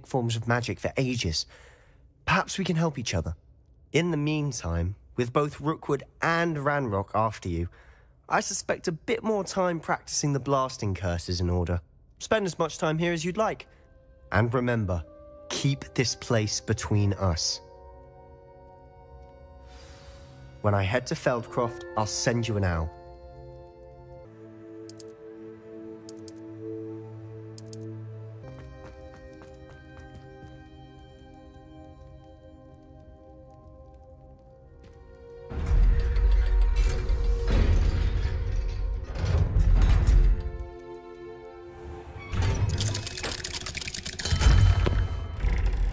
forms of magic for ages. Perhaps we can help each other. In the meantime, with both Rookwood and Ranrock after you, I suspect a bit more time practicing the blasting curse is in order. Spend as much time here as you'd like. And remember, keep this place between us. When I head to Feldcroft, I'll send you an owl.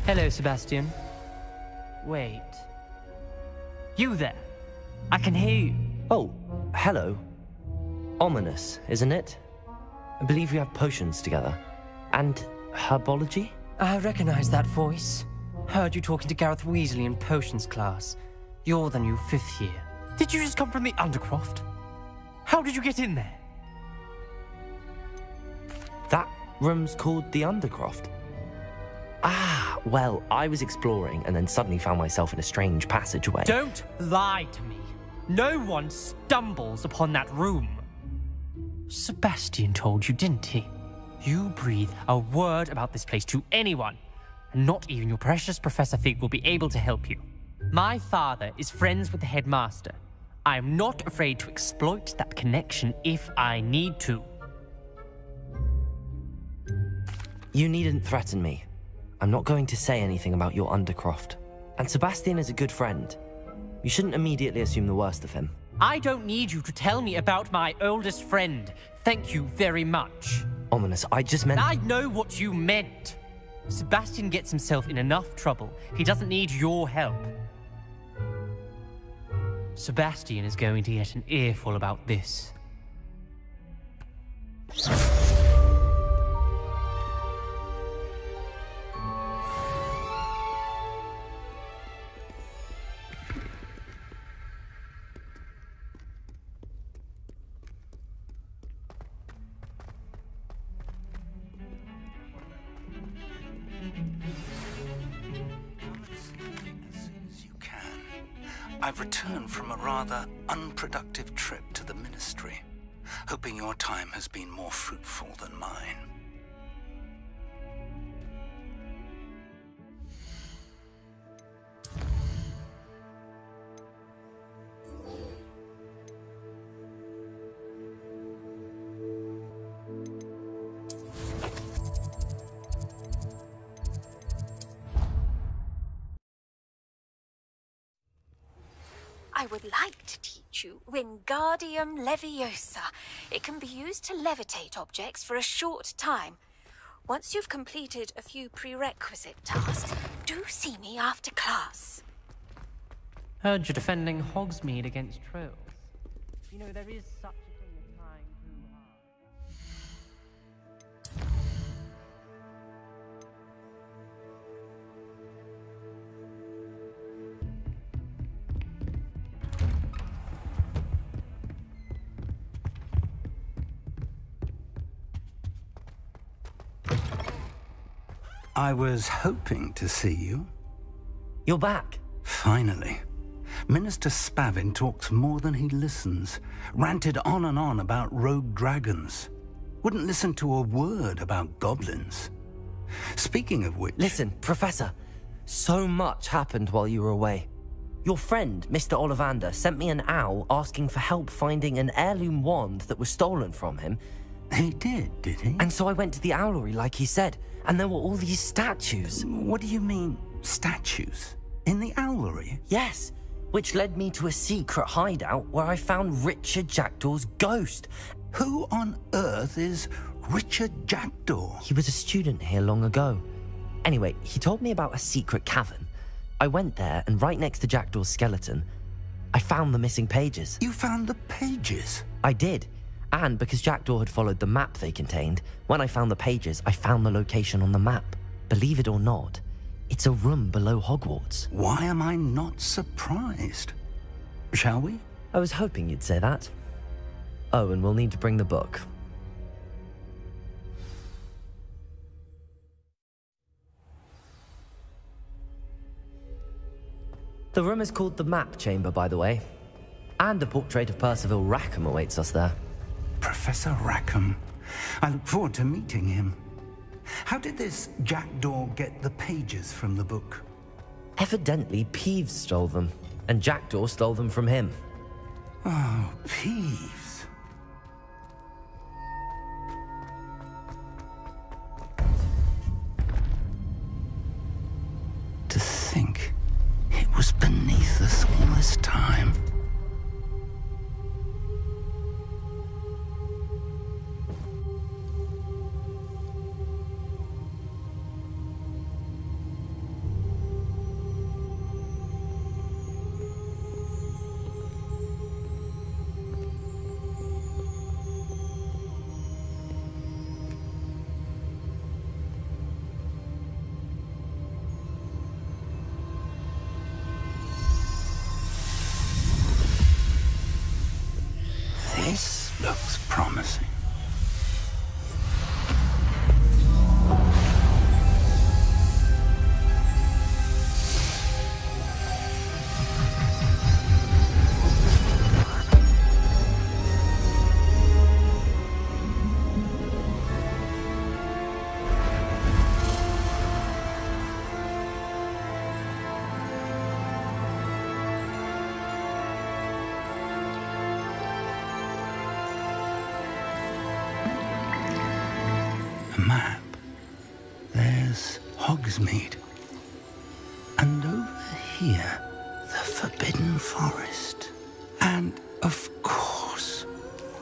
Hello, Sebastian. Wait. You there? I can hear you. Oh, hello. Ominous, isn't it? I believe we have potions together. And herbology? I recognize that voice. Heard you talking to Gareth Weasley in potions class. You're the new 5th year. Did you just come from the Undercroft? How did you get in there? That room's called the Undercroft. Ah, well, I was exploring and then suddenly found myself in a strange passageway. Don't lie to me. No one stumbles upon that room. Sebastian told you, didn't he? You breathe a word about this place to anyone, and not even your precious Professor Fig will be able to help you. My father is friends with the headmaster. I am not afraid to exploit that connection if I need to. You needn't threaten me. I'm not going to say anything about your Undercroft. And Sebastian is a good friend. You shouldn't immediately assume the worst of him. I don't need you to tell me about my oldest friend. Thank you very much. Ominous, I just meant... I know what you meant. Sebastian gets himself in enough trouble. He doesn't need your help. Sebastian is going to get an earful about this. I've returned from a rather unproductive trip to the Ministry, hoping your time has been more fruitful than mine. I would like to teach you Wingardium Leviosa. It can be used to levitate objects for a short time. Once you've completed a few prerequisite tasks, do see me after class. Heard you're defending Hogsmeade against trolls. You know, there is such a thing as trying too hard. I was hoping to see you. You're back. Finally. Minister Spavin talks more than he listens. Ranted on and on about rogue dragons. Wouldn't listen to a word about goblins. Speaking of which... Listen, Professor. So much happened while you were away. Your friend, Mr. Ollivander, sent me an owl asking for help finding an heirloom wand that was stolen from him. He did he? And so I went to the owlery like he said, and there were all these statues. What do you mean, statues? In the owlery? Yes, which led me to a secret hideout where I found Richard Jackdaw's ghost. Who on earth is Richard Jackdaw? He was a student here long ago. Anyway, he told me about a secret cavern. I went there, and right next to Jackdaw's skeleton, I found the missing pages. You found the pages? I did. And because Jackdaw had followed the map they contained, when I found the pages, I found the location on the map. Believe it or not, it's a room below Hogwarts. Why am I not surprised? Shall we? I was hoping you'd say that. Oh, and we'll need to bring the book. The room is called the Map Chamber, by the way. And a portrait of Percival Rackham awaits us there. Professor Rackham. I look forward to meeting him. How did this jackdaw get the pages from the book? Evidently, Peeves stole them, and Jackdaw stole them from him. Oh, Peeves. To think it was beneath us all this time. This looks promising. Map. There's Hogsmeade. And over here, the Forbidden Forest. And, of course,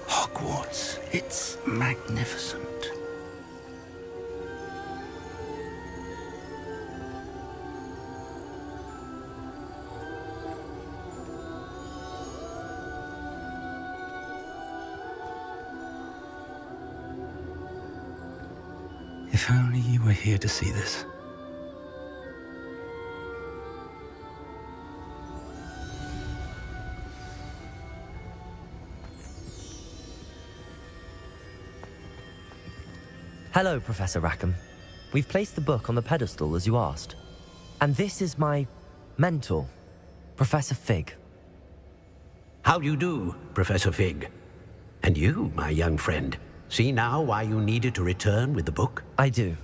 Hogwarts. It's magnificent. If only you were here to see this. Hello, Professor Rackham. We've placed the book on the pedestal as you asked. And this is my mentor, Professor Fig. How do you do, Professor Fig? And you, my young friend, see now why you needed to return with the book? I do.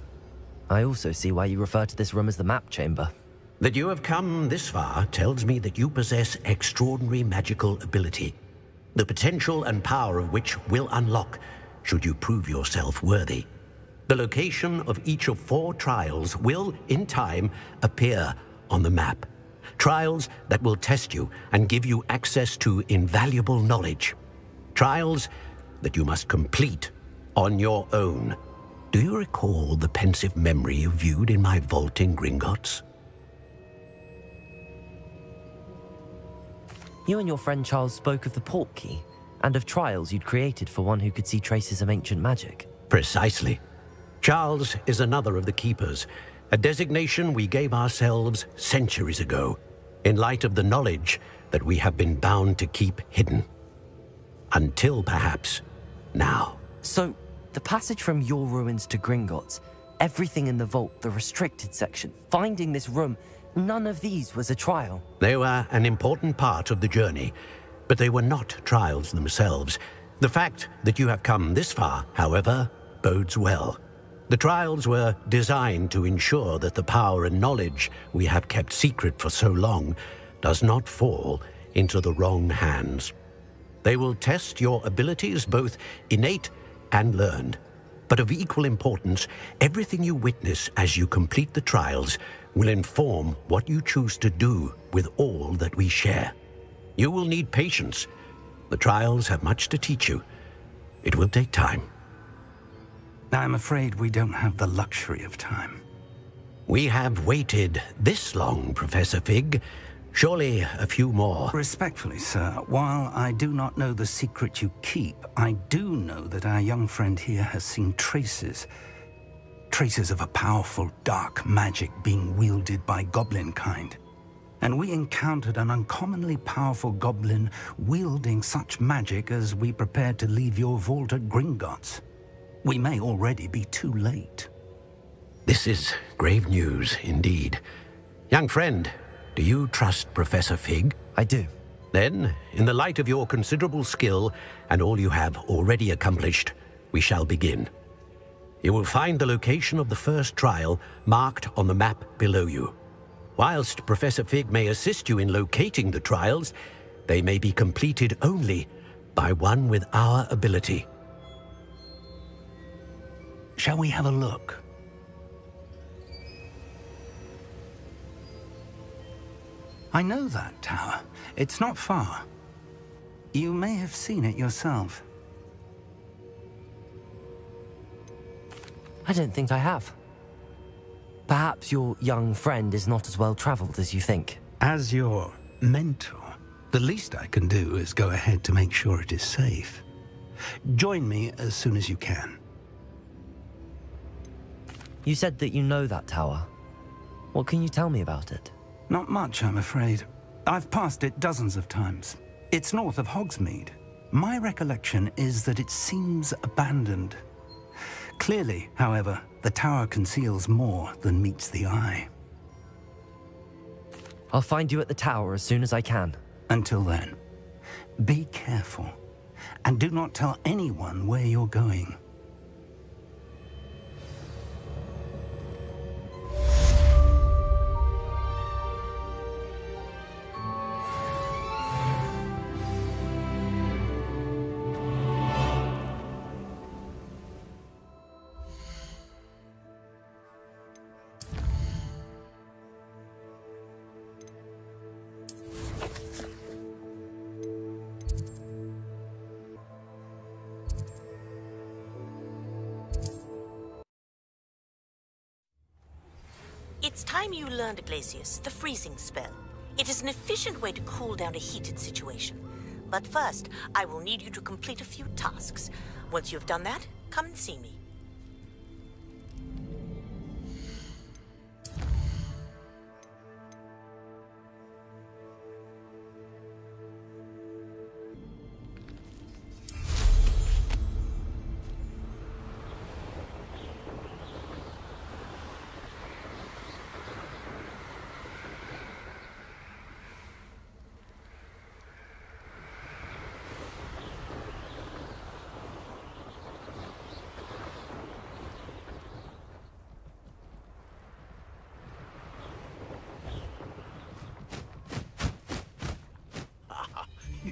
I also see why you refer to this room as the Map Chamber. That you have come this far tells me that you possess extraordinary magical ability, the potential and power of which will unlock should you prove yourself worthy. The location of each of 4 trials will, in time, appear on the map. Trials that will test you and give you access to invaluable knowledge. Trials that you must complete on your own. Do you recall the pensive memory you viewed in my vault in Gringotts? You and your friend Charles spoke of the portkey, and of trials you'd created for one who could see traces of ancient magic. Precisely. Charles is another of the keepers, a designation we gave ourselves centuries ago, in light of the knowledge that we have been bound to keep hidden. Until, perhaps, now. So, the passage from your ruins to Gringotts, everything in the vault, the restricted section, finding this room, none of these was a trial. They were an important part of the journey, but they were not trials themselves. The fact that you have come this far, however, bodes well. The trials were designed to ensure that the power and knowledge we have kept secret for so long does not fall into the wrong hands. They will test your abilities, both innate and learned. But of equal importance, everything you witness as you complete the trials will inform what you choose to do with all that we share. You will need patience. The trials have much to teach you. It will take time. I'm afraid we don't have the luxury of time. We have waited this long, Professor Fig. Surely a few more. Respectfully, sir, while I do not know the secret you keep, I do know that our young friend here has seen traces of a powerful dark magic being wielded by goblin kind. And we encountered an uncommonly powerful goblin wielding such magic as we prepared to leave your vault at Gringotts. We may already be too late. This is grave news indeed. Young friend, Do you trust Professor Fig? I do. Then, in the light of your considerable skill and all you have already accomplished, we shall begin. You will find the location of the first trial marked on the map below you. Whilst Professor Fig may assist you in locating the trials, they may be completed only by one with our ability. Shall we have a look? I know that tower. It's not far. You may have seen it yourself. I don't think I have. Perhaps your young friend is not as well traveled as you think. As your mentor, the least I can do is go ahead to make sure it is safe. Join me as soon as you can. You said that you know that tower. What can you tell me about it? Not much, I'm afraid. I've passed it dozens of times. It's north of Hogsmeade. My recollection is that it seems abandoned. Clearly, however, the tower conceals more than meets the eye. I'll find you at the tower as soon as I can. Until then, be careful, and do not tell anyone where you're going. It's time you learned, Glacius, the freezing spell. It is an efficient way to cool down a heated situation. But first, I will need you to complete a few tasks. Once you've done that, come and see me.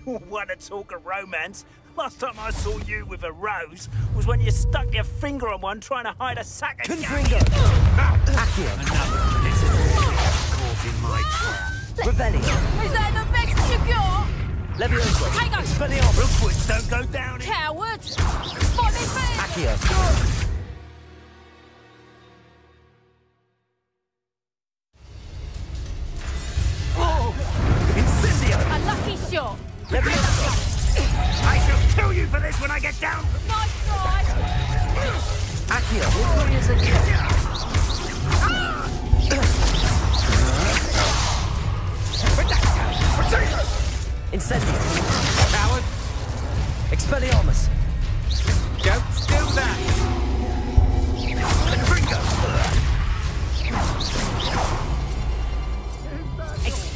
You want to talk of romance? Last time I saw you with a rose was when you stuck your finger on one trying to hide a sack of Confringo! Accio! Another caught in my trap. Revelio! Is that the best you got? Levioso! Hang on! Expelliarmus! Rookwoods don't go down here. Coward! Follow me! Accio! Incendio! A lucky shot! I shall kill you for this when I get down. Nice try! Accio! Victorious again! Incendio! Coward! Expelliarmus! Don't do that! Confringo!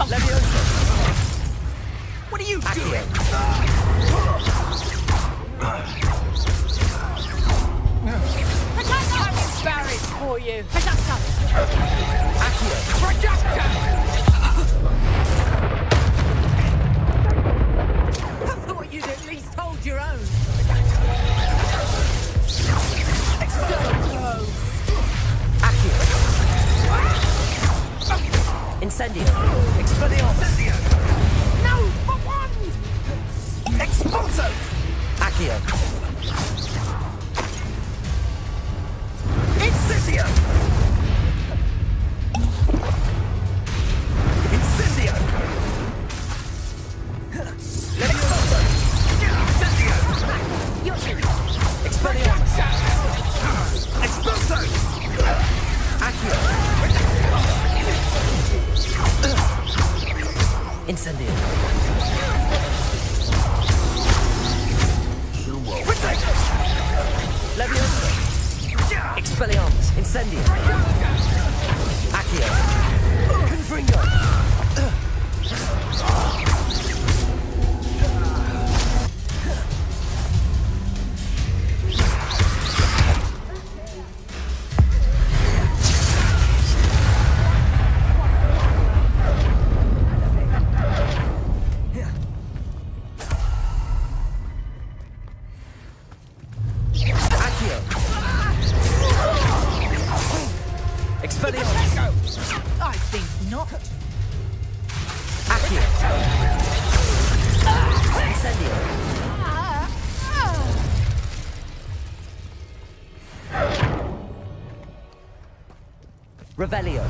Levioso! What are you doing? Projectile! I'm embarrassed for you! Projectile! Accio! Projectile! I thought you'd at least hold your own! So close! Accio! Incendio! Expelliarmus! No! For one! Expulso! Accio! Incendio! Incendio! Levioso! Incendio! Expelliarmus! Expulso! Accio! Draco! I think not. Accio. Incendio. Revelio.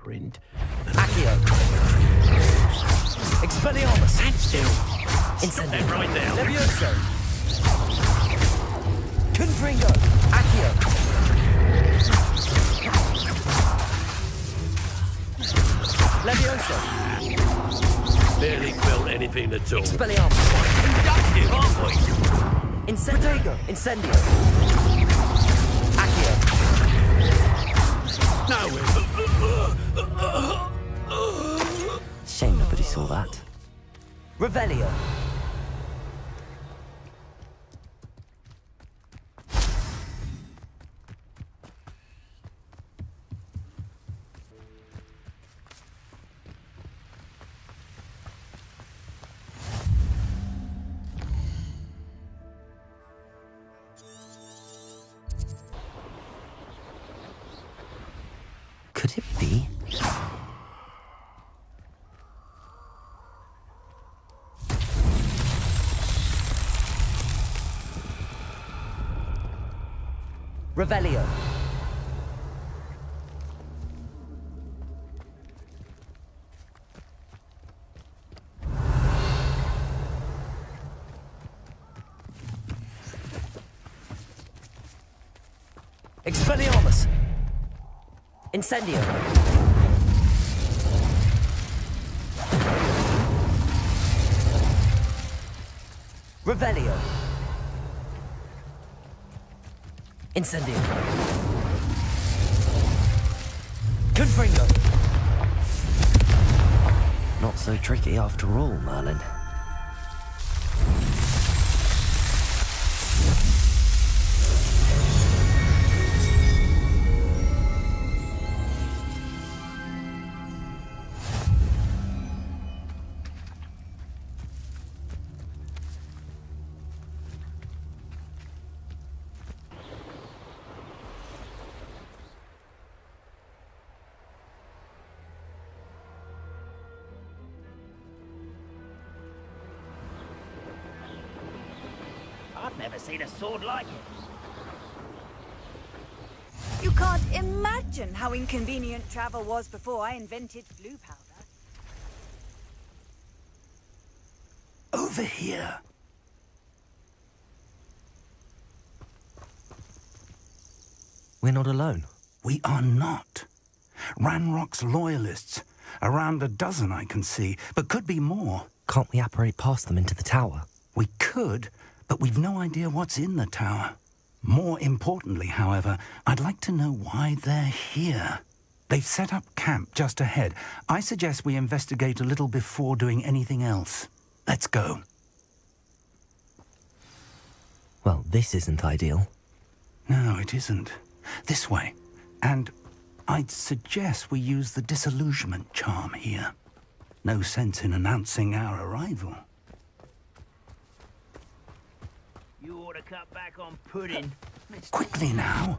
Print. Accio. Expelliarmus. Stand still. Incendio. Right now. Levioso. Confringo. Accio. Levioso. Barely felt anything at all. Expelliarmus. Productive, aren't we? Incendio. Incendio. Accio. Nowhere. Shame nobody saw that. Revelio. Could it be? Revelio. Expelliarmus. Incendio. Revelio. Incendio. Confringo. Not so tricky after all, Merlin. I've never seen a sword like it. You can't imagine how inconvenient travel was before I invented glue powder. Over here. We're not alone. We are not. Ranrock's loyalists. Around a dozen I can see, but could be more. Can't we apparate past them into the tower? We could, but we've no idea what's in the tower. More importantly, however, I'd like to know why they're here. They've set up camp just ahead. I suggest we investigate a little before doing anything else. Let's go. Well, this isn't ideal. No, it isn't. This way. And I'd suggest we use the disillusionment charm here. No sense in announcing our arrival. You ought to cut back on pudding. Quickly now.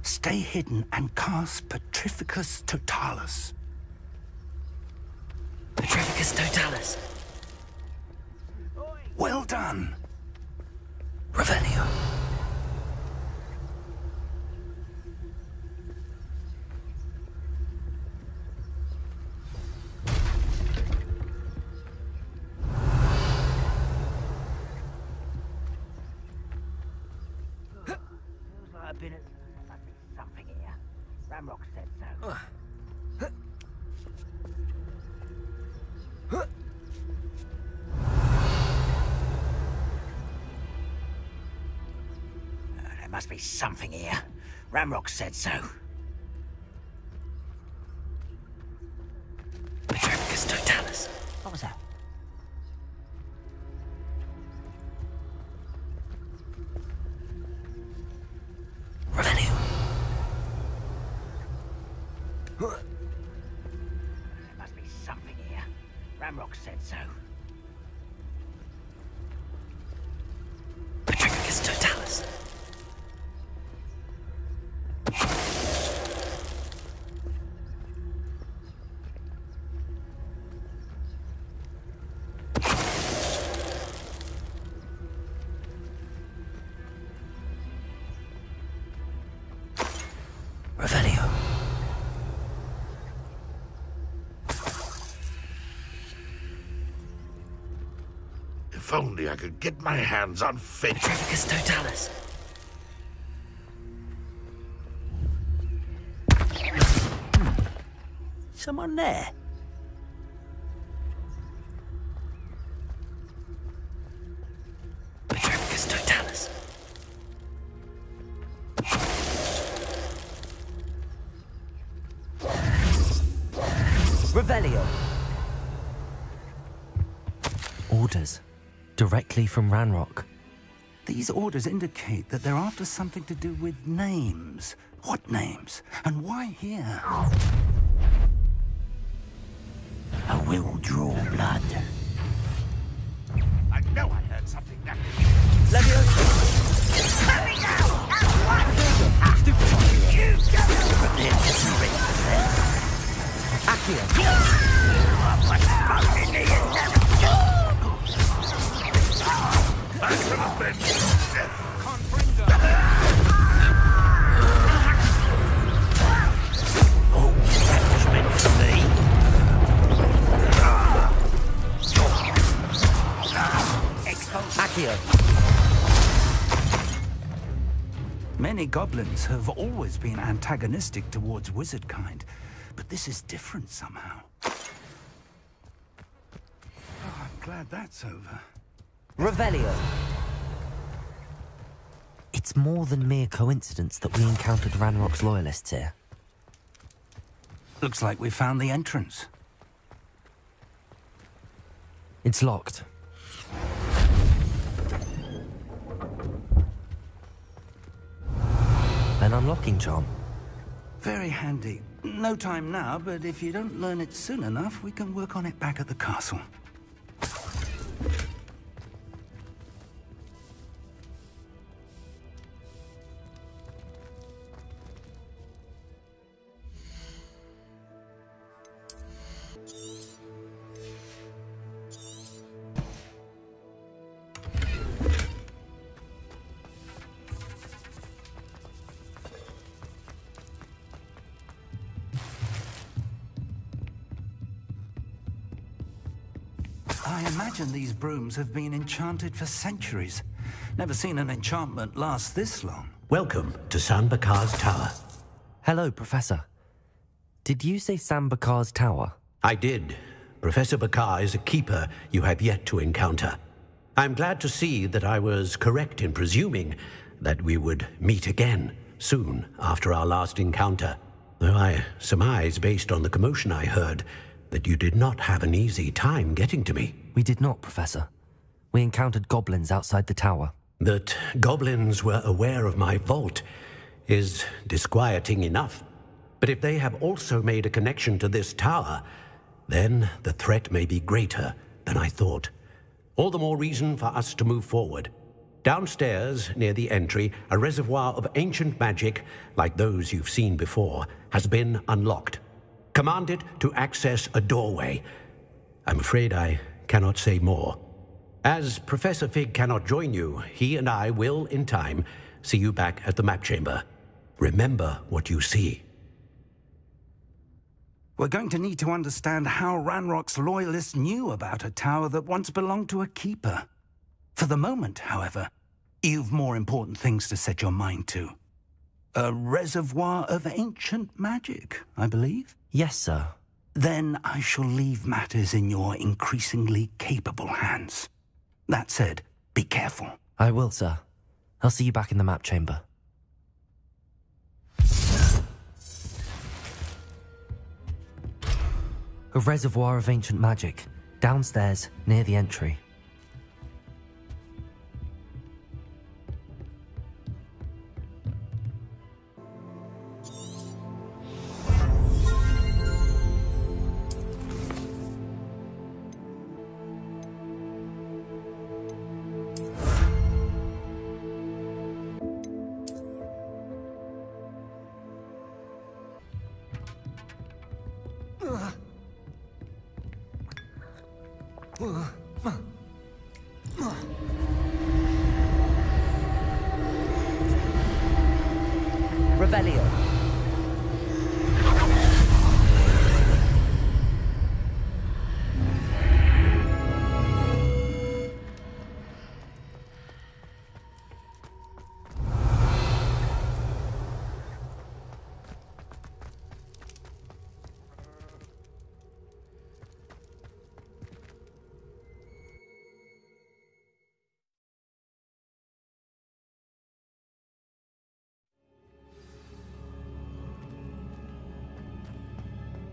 Stay hidden and cast Petrificus Totalis. Petrificus Totalis. Well done. Revelio. I've been at... There must be something here. Ramrock said so. There must be something here. Ramrock said so. Petrifacus totalis. What was that? Revenue. There must be something here. Ramrock said so. Petrifacus totalis. Revelio. If only I could get my hands on fate. Petrifacus totalis. Someone there? Petrifacus totalis. Revelio. Orders. Directly from Ranrock. These orders indicate that they're after something to do with names. What names? And why here? I will draw blood. I know I heard something that... Many goblins have always been antagonistic towards wizard kind, but this is different somehow. Oh, I'm glad that's over. Revelio. It's more than mere coincidence that we encountered Ranrock's loyalists here. Looks like we found the entrance. It's locked. An unlocking charm. Very handy. No time now, but if you don't learn it soon enough, we can work on it back at the castle. I imagine these brooms have been enchanted for centuries. Never seen an enchantment last this long. Welcome to Sambakar's Tower. Hello, Professor. Did you say Sambakar's Tower? I did. Professor Bakar is a keeper you have yet to encounter. I'm glad to see that I was correct in presuming that we would meet again soon after our last encounter, though I surmise, based on the commotion I heard, that you did not have an easy time getting to me. We did not, Professor. We encountered goblins outside the tower. That goblins were aware of my vault is disquieting enough. But if they have also made a connection to this tower, then the threat may be greater than I thought. All the more reason for us to move forward. Downstairs, near the entry, a reservoir of ancient magic, like those you've seen before, has been unlocked. Command it to access a doorway. I'm afraid I cannot say more. As Professor Fig cannot join you, he and I will, in time, see you back at the map chamber. Remember what you see. We're going to need to understand how Ranrock's loyalists knew about a tower that once belonged to a keeper. For the moment, however, you've more important things to set your mind to. A reservoir of ancient magic, I believe? Yes, sir. Then I shall leave matters in your increasingly capable hands. That said, be careful. I will, sir. I'll see you back in the map chamber. A reservoir of ancient magic, downstairs near the entry. Revelio.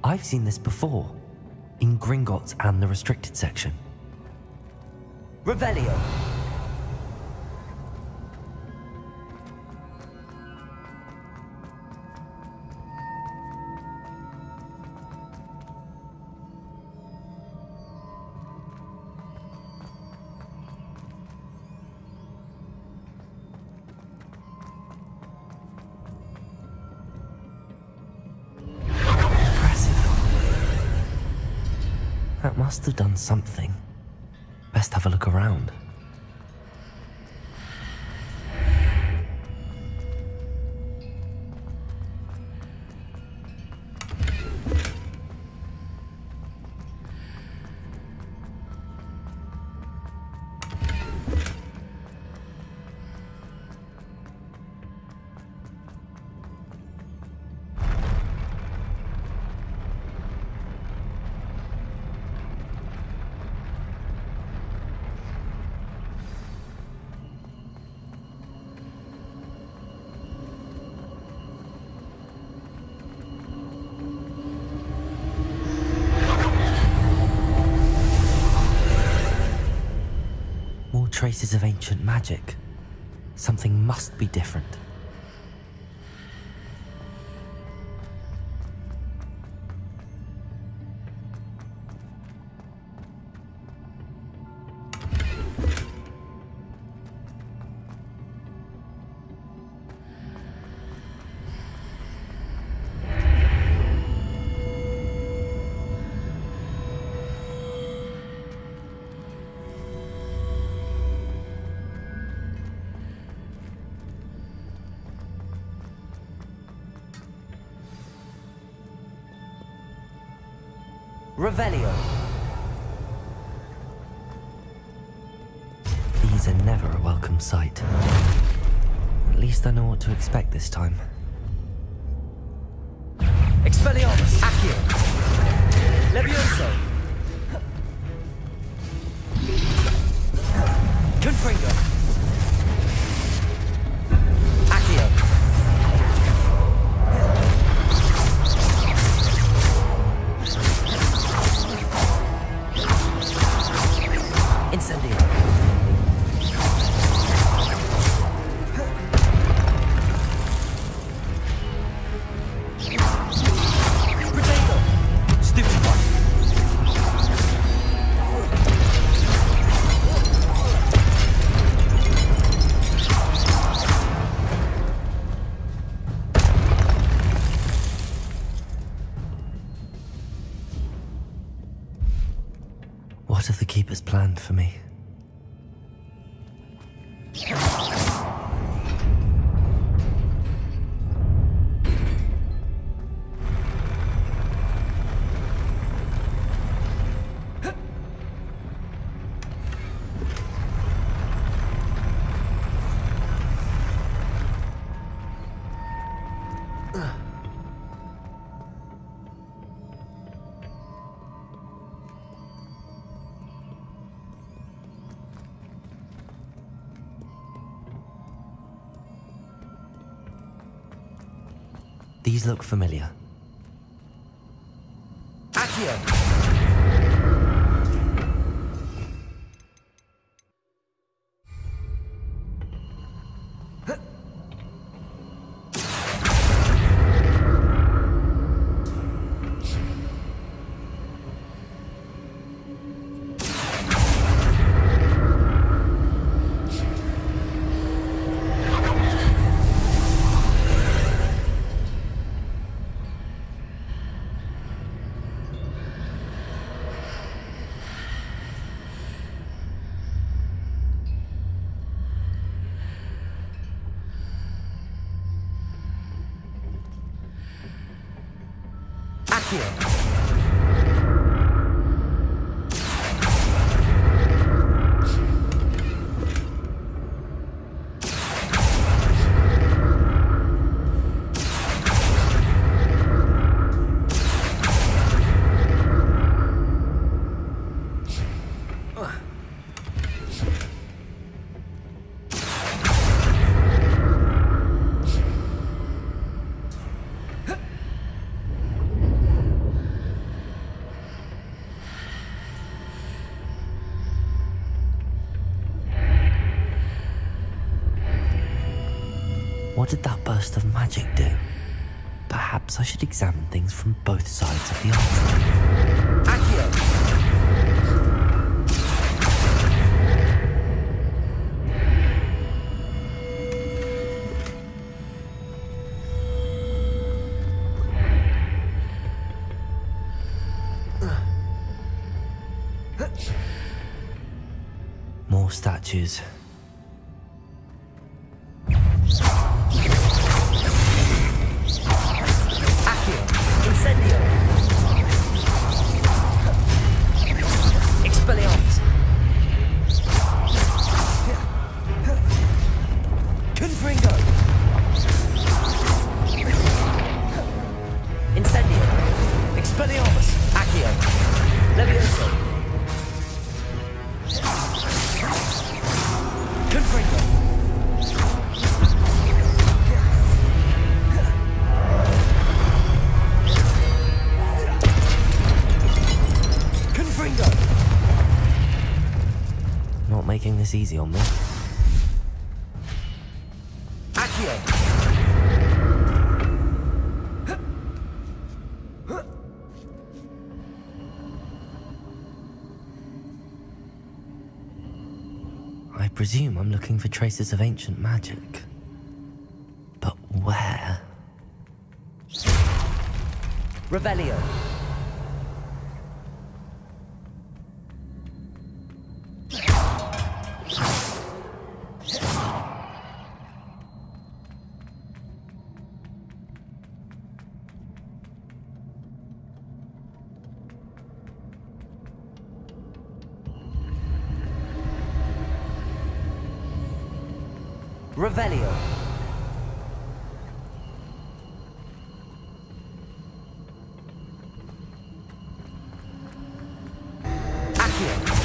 I've seen this before, in Gringotts and the restricted section. Revelio. That must have done something. Best have a look around. Traces of ancient magic. Something must be different. Revelio. These are never a welcome sight. At least I know what to expect this time. Expelliarmus! Accio! Levioso! Confringo! Accio! Incendio! Potato! Stupid one! What have the keepers planned for me? These look familiar. Accio! What did that burst of magic do? Perhaps I should examine things from both sides of the archway. Accio! More statues. Not making this easy on me. Accio! I presume I'm looking for traces of ancient magic. But where? Revelio. Revelio. Accio.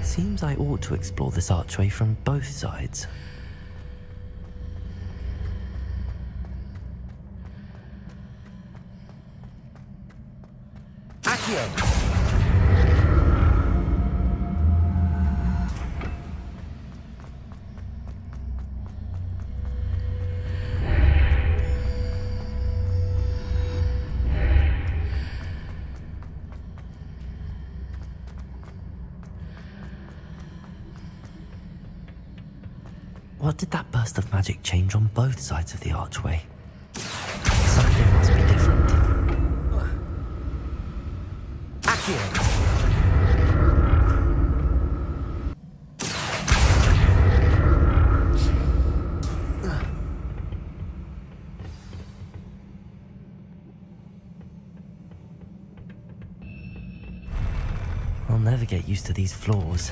Seems I ought to explore this archway from both sides. Accio! What did that burst of magic change on both sides of the archway? Something must be different. Accio! I'll never get used to these floors.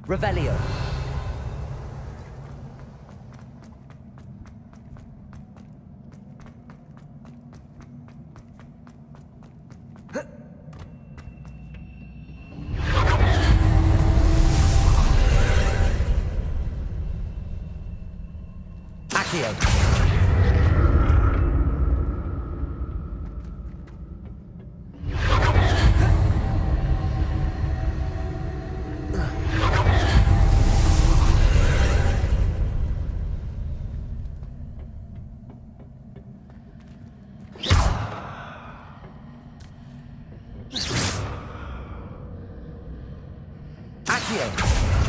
Revelio. Accio.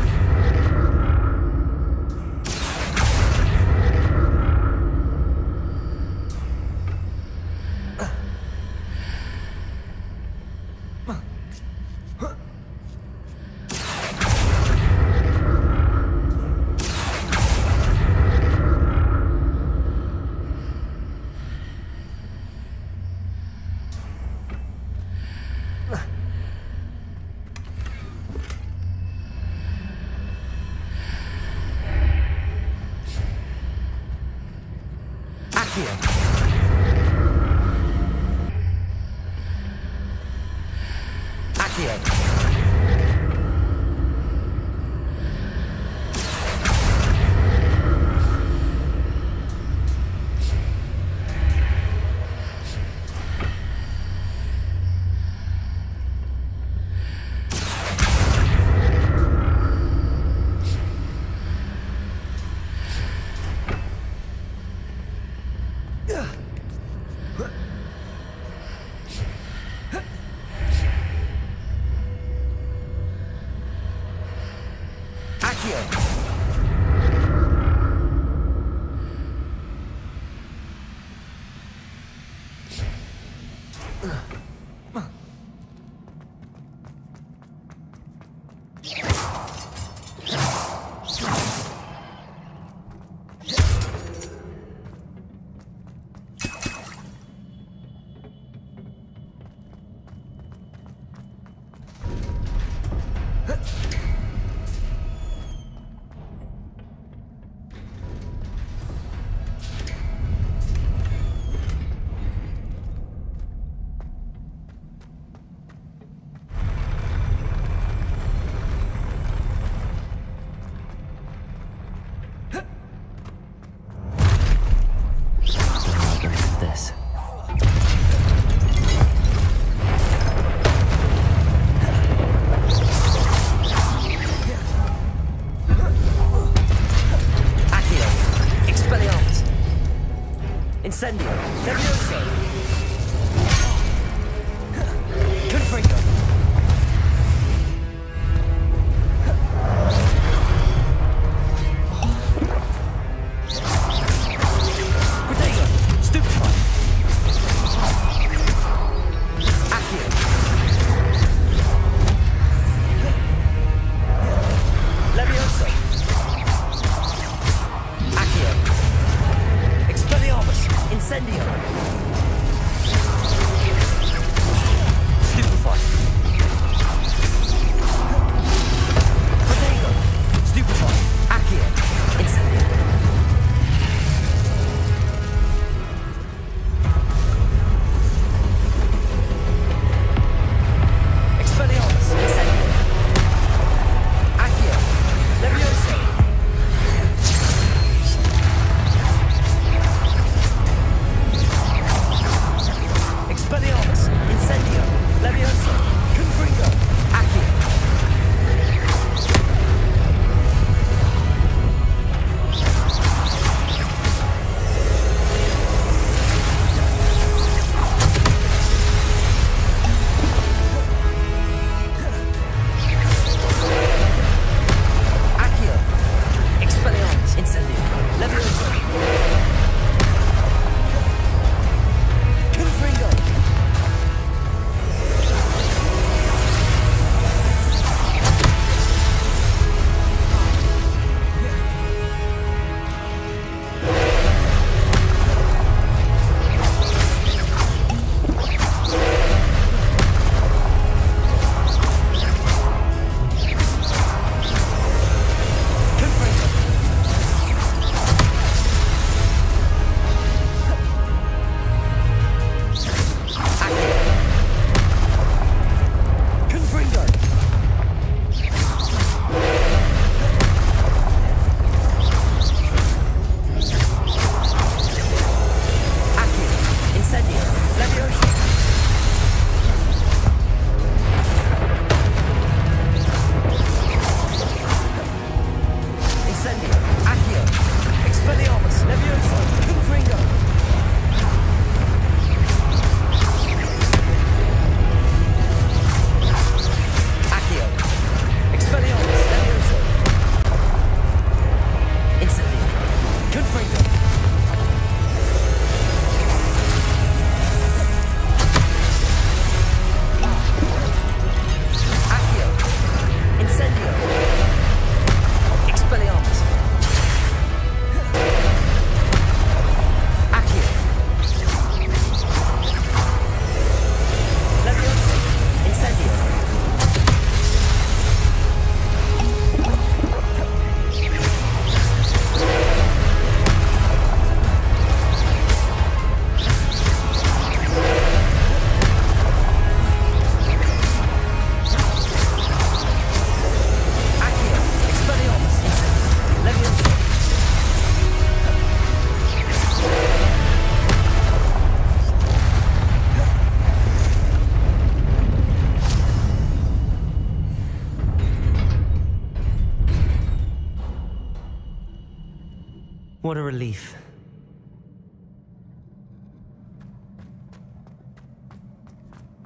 What a relief.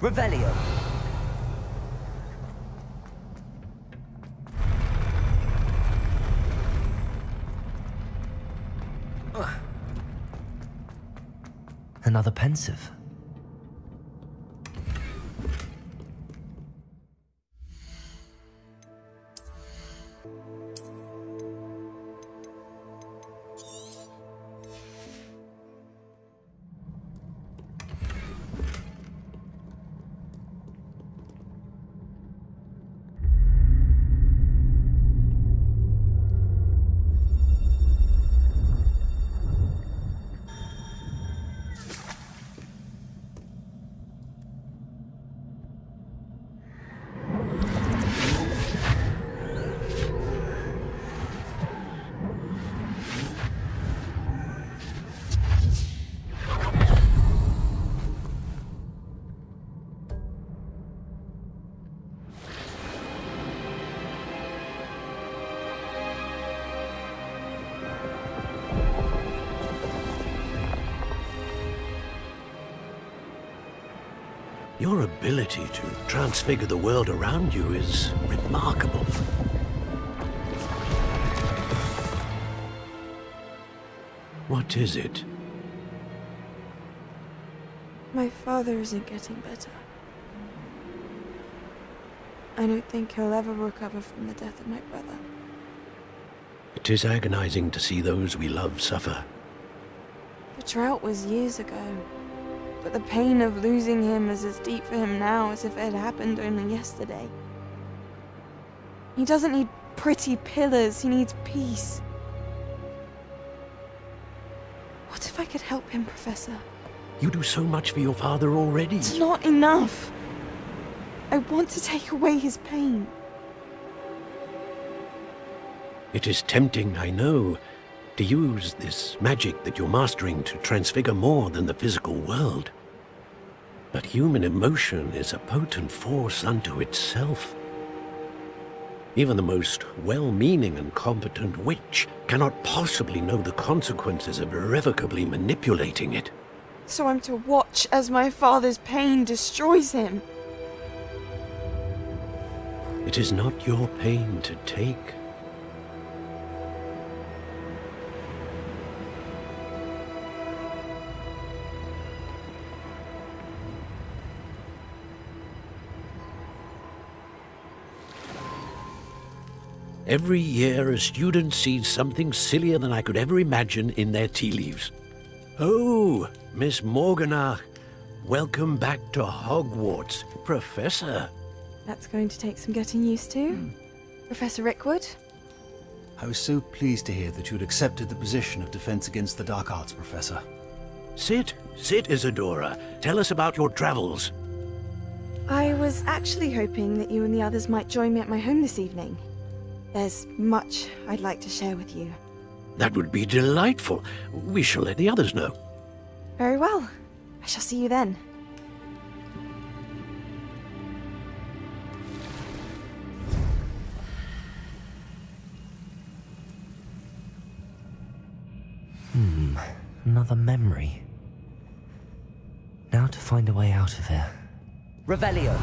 Revelio. Another pensive. Your ability to transfigure the world around you is remarkable. What is it? My father isn't getting better. I don't think he'll ever recover from the death of my brother. It is agonizing to see those we love suffer. The drought was years ago, but the pain of losing him is as deep for him now as if it had happened only yesterday. He doesn't need pretty pillars, he needs peace. What if I could help him, Professor? You do so much for your father already. It's not enough. I want to take away his pain. It is tempting, I know, to use this magic that you're mastering to transfigure more than the physical world. But human emotion is a potent force unto itself. Even the most well-meaning and competent witch cannot possibly know the consequences of irrevocably manipulating it. So I'm to watch as my father's pain destroys him. It is not your pain to take. Every year, a student sees something sillier than I could ever imagine in their tea leaves. Oh, Miss Morganach, welcome back to Hogwarts, Professor. That's going to take some getting used to. Professor Rickwood? I was so pleased to hear that you'd accepted the position of Defense Against the Dark Arts, Professor. Sit, Isadora. Tell us about your travels. I was actually hoping that you and the others might join me at my home this evening. There's much I'd like to share with you. That would be delightful. We shall let the others know. Very well. I shall see you then. Another memory. Now to find a way out of here. Revelio.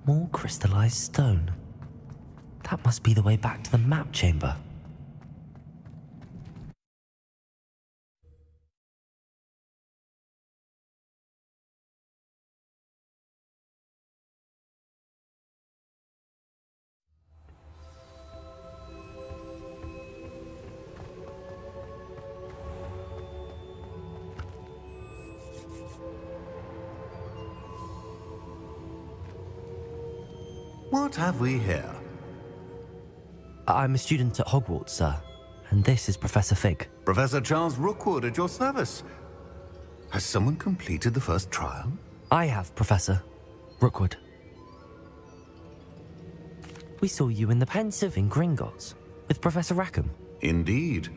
More crystallized stone. That must be the way back to the map chamber. What have we here? I'm a student at Hogwarts, sir. And this is Professor Fig. Professor Charles Rookwood at your service. Has someone completed the first trial? I have, Professor Rookwood. We saw you in the Pensive in Gringotts with Professor Rackham. Indeed.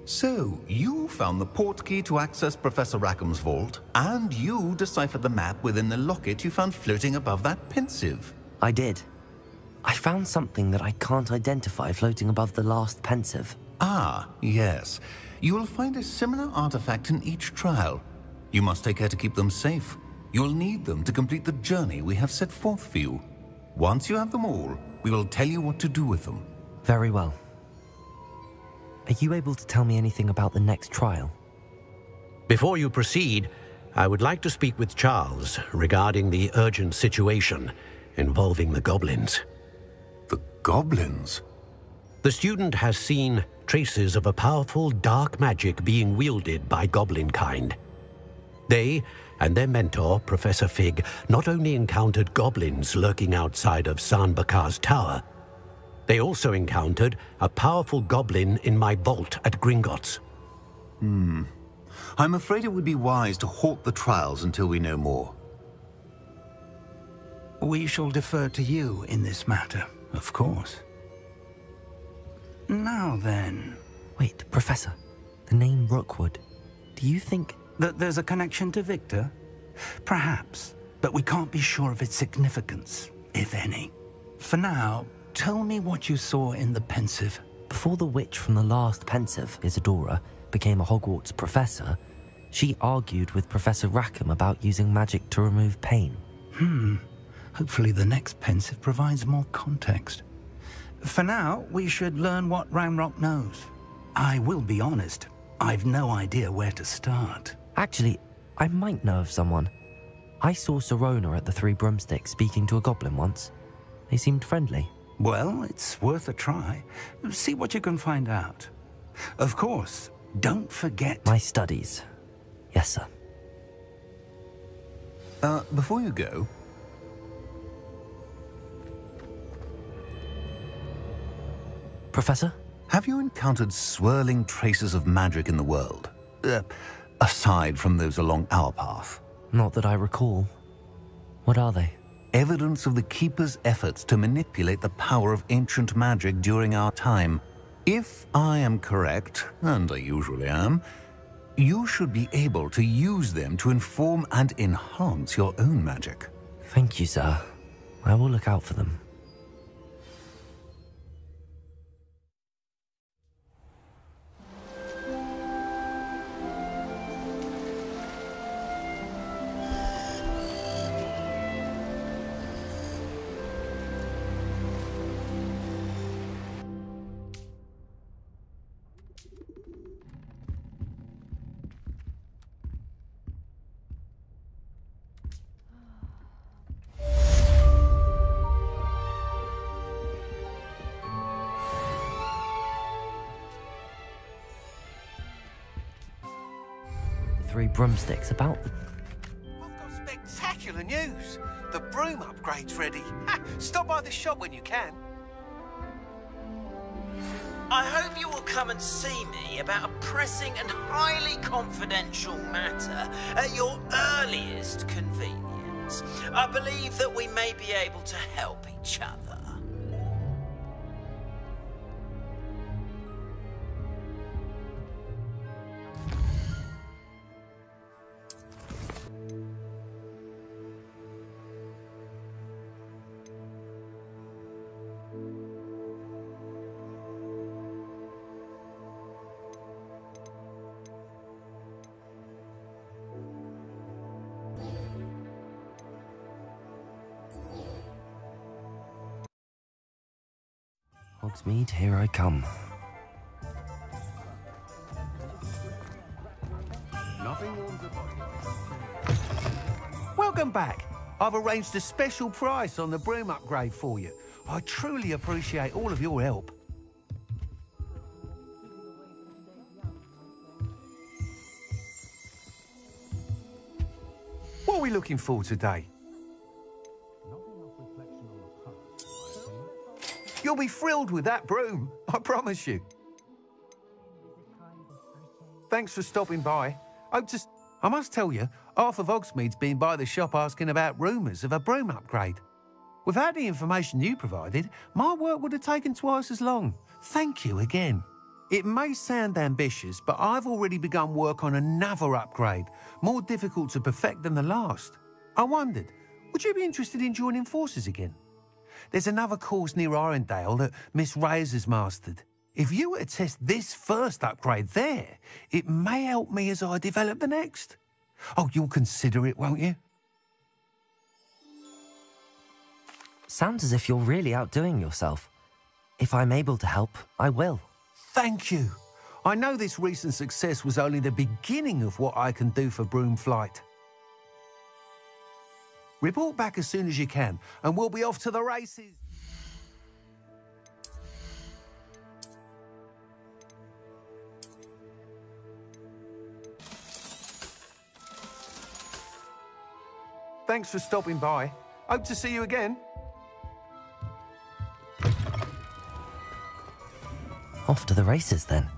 So, you found the portkey to access Professor Rackham's vault, and you deciphered the map within the locket you found floating above that Pensive. I did. I found something that I can't identify floating above the last pensive. Ah, yes. You will find a similar artifact in each trial. You must take care to keep them safe. You'll need them to complete the journey we have set forth for you. Once you have them all, we will tell you what to do with them. Very well. Are you able to tell me anything about the next trial? Before you proceed, I would like to speak with Charles regarding the urgent situation involving the goblins. The goblins? The student has seen traces of a powerful dark magic being wielded by goblin kind. They and their mentor, Professor Fig, not only encountered goblins lurking outside of Sanbakar's tower, they also encountered a powerful goblin in my vault at Gringotts. I'm afraid it would be wise to halt the trials until we know more. We shall defer to you in this matter, of course. Now then... Wait, Professor. The name Rookwood. Do you think... that there's a connection to Victor? Perhaps, but we can't be sure of its significance, if any. For now, tell me what you saw in the pensive. Before the witch from the last pensive, Isadora, became a Hogwarts professor, she argued with Professor Rackham about using magic to remove pain. Hopefully the next pensive provides more context. For now, we should learn what Ranrock knows. I will be honest, I've no idea where to start. Actually, I might know of someone. I saw Sirona at the Three Broomsticks speaking to a goblin once. They seemed friendly. Well, it's worth a try. See what you can find out. Of course, don't forget... my studies. Yes, sir. Before you go... Professor? Have you encountered swirling traces of magic in the world? Aside from those along our path? Not that I recall. What are they? Evidence of the Keeper's efforts to manipulate the power of ancient magic during our time. If I am correct, and I usually am, you should be able to use them to inform and enhance your own magic. Thank you, sir. I will look out for them. Three Broomsticks about... I've got spectacular news. The broom upgrade's ready. Ha! Stop by the shop when you can. I hope you will come and see me about a pressing and highly confidential matter at your earliest convenience. I believe that we may be able to help each other. Hogsmeade, here I come. Welcome back. I've arranged a special price on the broom upgrade for you. I truly appreciate all of your help. What are we looking for today? You'll be thrilled with that broom, I promise you. Thanks for stopping by. I must tell you, half of Hogsmeade's been by the shop asking about rumours of a broom upgrade. Without the information you provided, my work would have taken twice as long. Thank you again. It may sound ambitious, but I've already begun work on another upgrade, more difficult to perfect than the last. I wondered, would you be interested in joining forces again? there's another course near Arendelle that Miss Reyes has mastered. If you were to test this first upgrade there, it may help me as I develop the next. Oh, you'll consider it, won't you? Sounds as if you're really outdoing yourself. If I'm able to help, I will. Thank you. I know this recent success was only the beginning of what I can do for broom flight. Report back as soon as you can, and we'll be off to the races. Thanks for stopping by. Hope to see you again. Off to the races, then.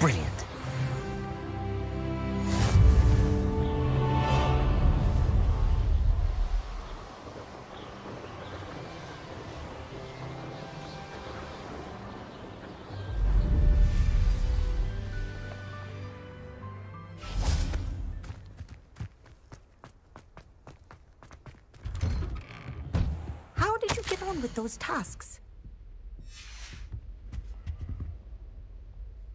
Brilliant. How did you get on with those tasks?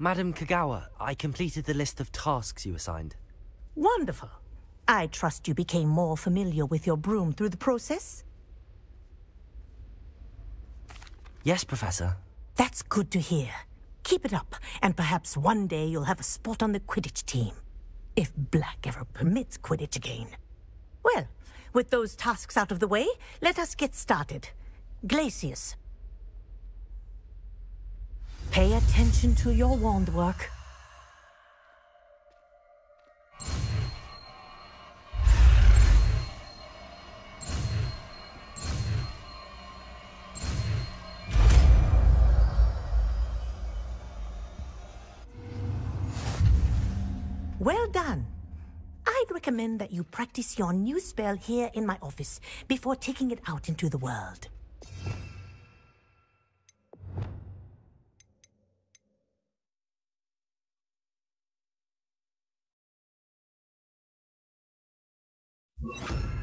Madam Kagawa, I completed the list of tasks you assigned. Wonderful. I trust you became more familiar with your broom through the process? Yes, Professor. That's good to hear. Keep it up, and perhaps one day you'll have a spot on the Quidditch team. If Black ever permits Quidditch again. Well, with those tasks out of the way, let us get started. Glacius. Pay attention to your wand work. Well done. I'd recommend that you practice your new spell here in my office before taking it out into the world. You